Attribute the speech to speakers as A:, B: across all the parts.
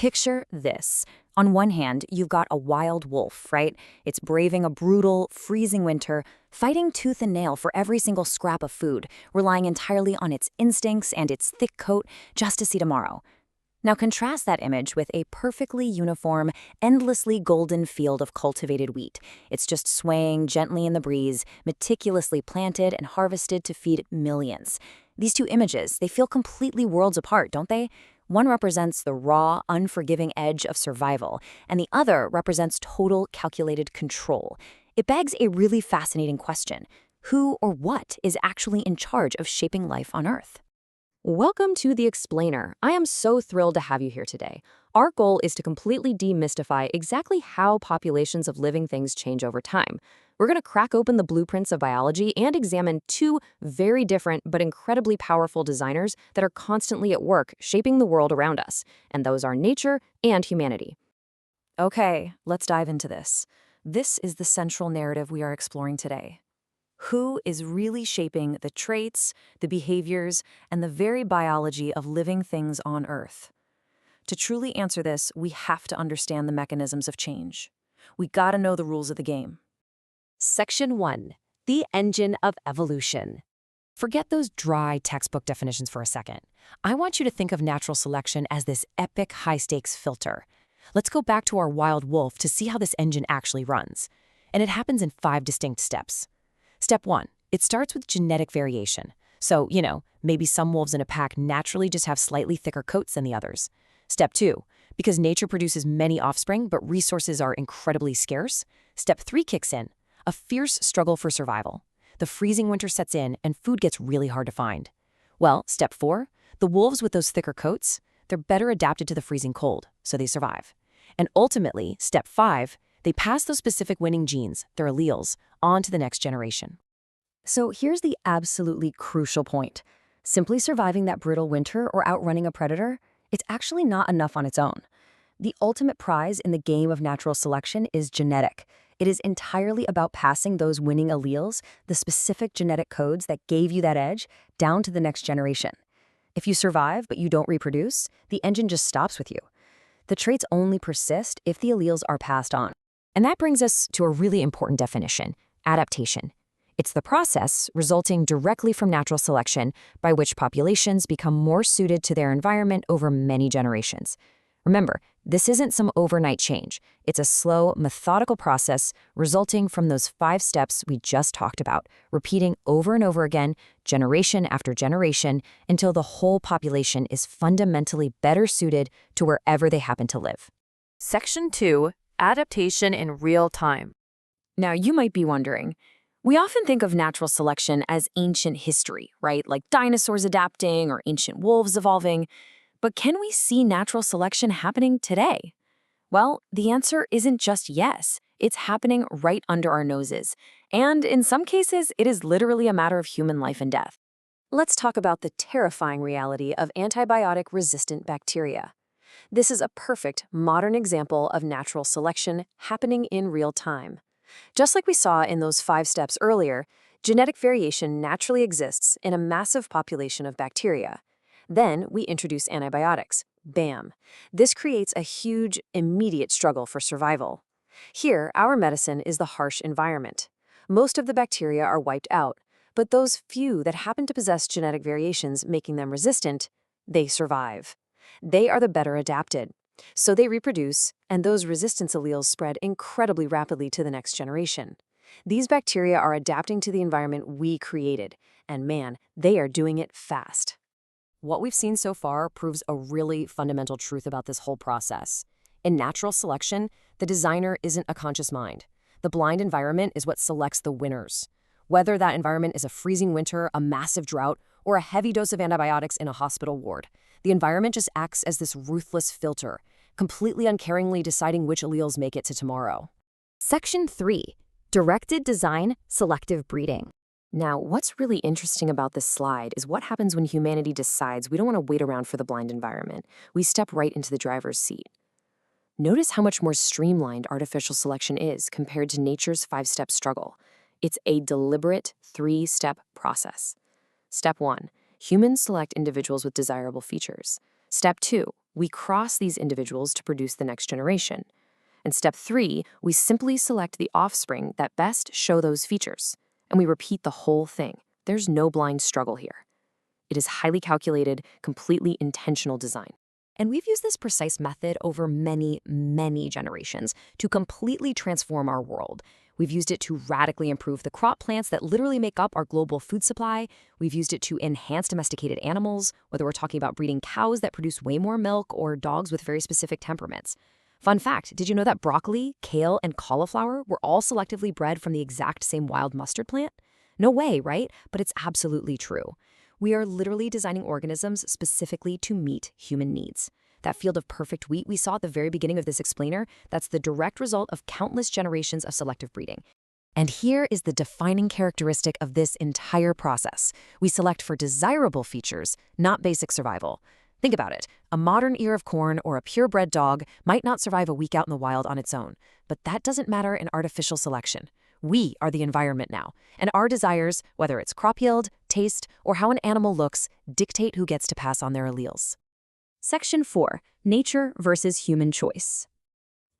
A: Picture this. On one hand, you've got a wild wolf, right? It's braving a brutal, freezing winter, fighting tooth and nail for every single scrap of food, relying entirely on its instincts and its thick coat just to see tomorrow. Now contrast that image with a perfectly uniform, endlessly golden field of cultivated wheat. It's just swaying gently in the breeze, meticulously planted and harvested to feed millions. These two images, they feel completely worlds apart, don't they? One represents the raw, unforgiving edge of survival, and the other represents total, calculated control. It begs a really fascinating question. Who or what is actually in charge of shaping life on Earth?
B: Welcome to The Explainer. I am so thrilled to have you here today. Our goal is to completely demystify exactly how populations of living things change over time. We're going to crack open the blueprints of biology and examine two very different but incredibly powerful designers that are constantly at work shaping the world around us, and those are nature and humanity.
A: Okay, let's dive into this. This is the central narrative we are exploring today. Who is really shaping the traits, the behaviors, and the very biology of living things on Earth? To truly answer this, we have to understand the mechanisms of change. We gotta know the rules of the game.
B: Section 1. The Engine of Evolution. Forget those dry textbook definitions for a second. I want you to think of natural selection as this epic high-stakes filter. Let's go back to our wild wolf to see how this engine actually runs. And it happens in 5 distinct steps. Step 1. It starts with genetic variation. So, maybe some wolves in a pack naturally just have slightly thicker coats than the others. Step 2. Because nature produces many offspring, but resources are incredibly scarce. Step 3 kicks in. A fierce struggle for survival. The freezing winter sets in, and food gets really hard to find. Well, step 4. The wolves with those thicker coats, they're better adapted to the freezing cold, so they survive. And ultimately, step 5, they pass those specific winning genes, their alleles, on to the next generation.
A: So here's the absolutely crucial point. Simply surviving that brutal winter or outrunning a predator, it's actually not enough on its own. The ultimate prize in the game of natural selection is genetic. It is entirely about passing those winning alleles, the specific genetic codes that gave you that edge, down to the next generation. If you survive but you don't reproduce, the engine just stops with you. The traits only persist if the alleles are passed on.
B: And that brings us to a really important definition: adaptation. It's the process resulting directly from natural selection by which populations become more suited to their environment over many generations. Remember, this isn't some overnight change. It's a slow, methodical process resulting from those 5 steps we just talked about, repeating over and over again, generation after generation, until the whole population is fundamentally better suited to wherever they happen to live.
C: Section 2. Adaptation in real time.
A: Now, you might be wondering, we often think of natural selection as ancient history, right? Like dinosaurs adapting or ancient wolves evolving. But can we see natural selection happening today? Well, the answer isn't just yes. It's happening right under our noses. And in some cases, it is literally a matter of human life and death. Let's talk about the terrifying reality of antibiotic-resistant bacteria. This is a perfect, modern example of natural selection happening in real time. Just like we saw in those 5 steps earlier, genetic variation naturally exists in a massive population of bacteria. Then we introduce antibiotics. Bam! This creates a huge, immediate struggle for survival. Here, our medicine is the harsh environment. Most of the bacteria are wiped out, but those few that happen to possess genetic variations making them resistant, they survive. They are the better adapted. So they reproduce, and those resistance alleles spread incredibly rapidly to the next generation. These bacteria are adapting to the environment we created, and man, they are doing it fast.
B: What we've seen so far proves a really fundamental truth about this whole process. In natural selection, the designer isn't a conscious mind. The blind environment is what selects the winners. Whether that environment is a freezing winter, a massive drought, or a heavy dose of antibiotics in a hospital ward, the environment just acts as this ruthless filter, completely uncaringly deciding which alleles make it to tomorrow.
C: Section 3. Directed design, selective breeding.
B: Now, what's really interesting about this slide is what happens when humanity decides we don't want to wait around for the blind environment. We step right into the driver's seat. Notice how much more streamlined artificial selection is compared to nature's 5-step struggle. It's a deliberate 3-step process. Step 1. Humans select individuals with desirable features.
A: Step 2, we cross these individuals to produce the next generation. And step 3, we simply select the offspring that best show those features. And we repeat the whole thing. There's no blind struggle here. It is highly calculated, completely intentional design.
C: And we've used this precise method over many, many generations to completely transform our world. We've used it to radically improve the crop plants that literally make up our global food supply. We've used it to enhance domesticated animals, whether we're talking about breeding cows that produce way more milk or dogs with very specific temperaments. Fun fact, did you know that broccoli, kale, and cauliflower were all selectively bred from the exact same wild mustard plant? No way, right? But it's absolutely true. We are literally designing organisms specifically to meet human needs. That field of perfect wheat we saw at the very beginning of this explainer, that's the direct result of countless generations of selective breeding. And here is the defining characteristic of this entire process. We select for desirable features, not basic survival. Think about it. A modern ear of corn or a purebred dog might not survive a week out in the wild on its own. But that doesn't matter in artificial selection. We are the environment now, and our desires, whether it's crop yield, taste, or how an animal looks, dictate who gets to pass on their alleles.
A: Section 4, Nature versus Human Choice.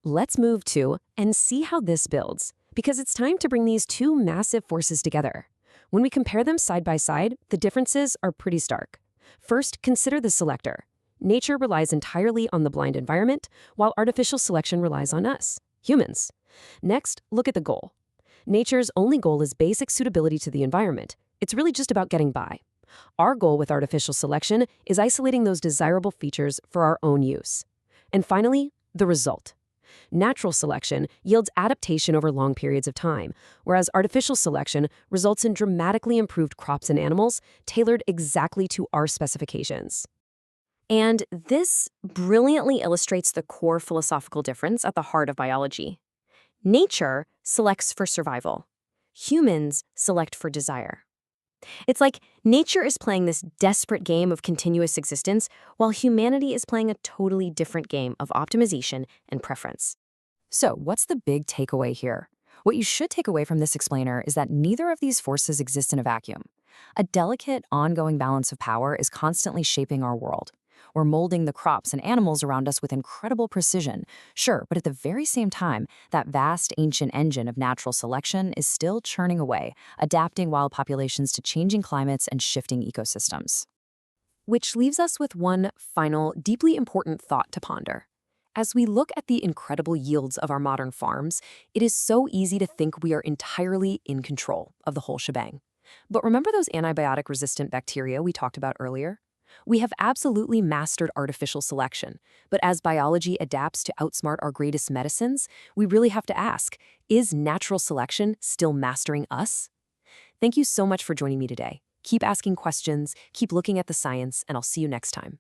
A: Let's move to and see how this builds, because it's time to bring these two massive forces together. When we compare them side by side, the differences are pretty stark. First, consider the selector. Nature relies entirely on the blind environment, while artificial selection relies on us, humans. Next, look at the goal. Nature's only goal is basic suitability to the environment. It's really just about getting by. Our goal with artificial selection is isolating those desirable features for our own use. And finally, the result. Natural selection yields adaptation over long periods of time, whereas artificial selection results in dramatically improved crops and animals tailored exactly to our specifications. And this brilliantly illustrates the core philosophical difference at the heart of biology. Nature selects for survival. Humans select for desire. It's like nature is playing this desperate game of continuous existence, while humanity is playing a totally different game of optimization and preference.
B: So, what's the big takeaway here? What you should take away from this explainer is that neither of these forces exist in a vacuum. A delicate, ongoing balance of power is constantly shaping our world. We're molding the crops and animals around us with incredible precision, sure, but at the very same time, that vast ancient engine of natural selection is still churning away, adapting wild populations to changing climates and shifting ecosystems.
A: Which leaves us with one final, deeply important thought to ponder. As we look at the incredible yields of our modern farms, it is so easy to think we are entirely in control of the whole shebang. But remember those antibiotic-resistant bacteria we talked about earlier? We have absolutely mastered artificial selection, but as biology adapts to outsmart our greatest medicines, we really have to ask, is natural selection still mastering us? Thank you so much for joining me today. Keep asking questions, keep looking at the science, and I'll see you next time.